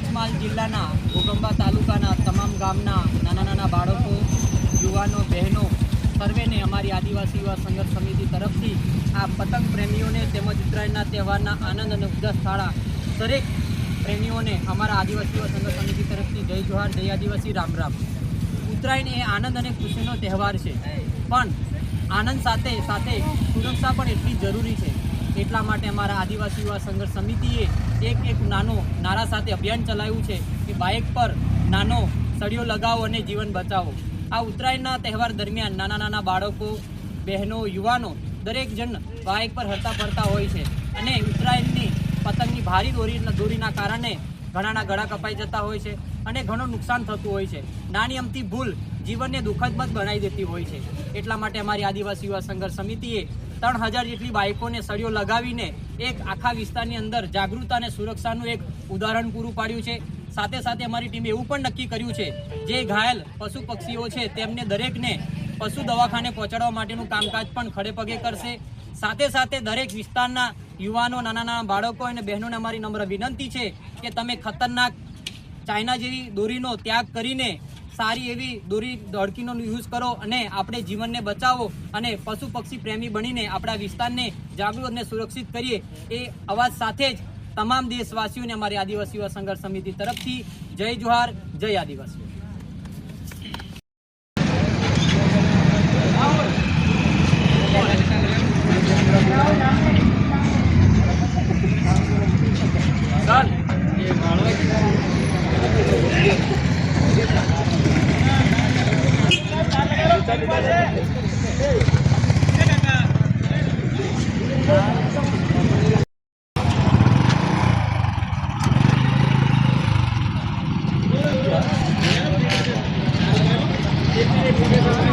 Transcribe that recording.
પંચમહાલ જિલ્લાના ઘોગંબા તાલુકાના તમામ ગામના નાના નાના બાળકો, યુવાનો, બહેનો સર્વેને અમારી આદિવાસી યુવા સંઘર્ષ સમિતિ તરફથી આ પતંગ પ્રેમીઓને તેમજ ઉત્તરાયણના તહેવારના આનંદ અને ઉલ્લાસ થાળા દરેક પ્રેમીઓને અમારા આદિવાસી યુવા સંઘર્ષ સમિતિ તરફથી જય જોહાર, જય આદિવાસી, રામ રામ. ઉત્તરાયણ એ આનંદ અને ખુશીનો તહેવાર છે, પણ આનંદ સાથે સાથે સુરક્ષા પણ એટલી જરૂરી છે. એટલા માટે અમારા આદિવાસી યુવા સંઘર્ષ સમિતિએ એક નાનો નારા સાથે અભિયાન ચલાવ્યું છે કે બાઇક પર નાનો સળિયો લગાવો અને જીવન બચાવો. આ ઉત્તરાયણના તહેવાર દરમિયાન નાના નાના બાળકો, બહેનો, યુવાનો દરેક જણ બાઇક પર હરતા ફરતા હોય છે અને ઉત્તરાયણની પતંગની ભારી દોરીના કારણે ઘણાના ગળા કપાઈ જતા હોય છે અને ઘણું નુકસાન થતું હોય છે. નાની અમથી ભૂલ જીવનને દુઃખદમય બનાવી દેતી હોય છે. એટલા માટે અમારી આદિવાસી યુવા સંઘર્ષ સમિતિએ 3000 જેટલી બાઇકોને સળિયો લગાવીને એક આખા વિસ્તારની અંદર જાગૃતતા અને સુરક્ષાનું એક ઉદાહરણ પૂરું પાડ્યું છે. સાથે સાથે અમારી ટીમે એવું પણ નક્કી કર્યું છે જે ઘાયલ પશુ પક્ષીઓ છે તેમને દરેકને પશુ દવાખાને પહોંચાડવા માટેનું કામકાજ પણ ખડે પગે કરશે. સાથે સાથે દરેક વિસ્તારના યુવાનો, નાના નાના બાળકો અને બહેનોને અમારી નમ્ર વિનંતી છે કે તમે ખતરનાક ચાઇના જેવી દોરીનો ત્યાગ કરીને સારી એવી દોરી દોડકીનો યુઝ કરો અને આપણે જીવનને બચાવો અને પશુ પક્ષી પ્રેમી બનીને આપણા વિસ્તારને જાગૃત અને સુરક્ષિત કરીએ. એ અવાજ સાથે જ તમામ દેશવાસીઓને અમારી આદિવાસી યુવા સંઘર્ષ સમિતિ તરફથી જય જોહાર, જય આદિવાસી. Thank you.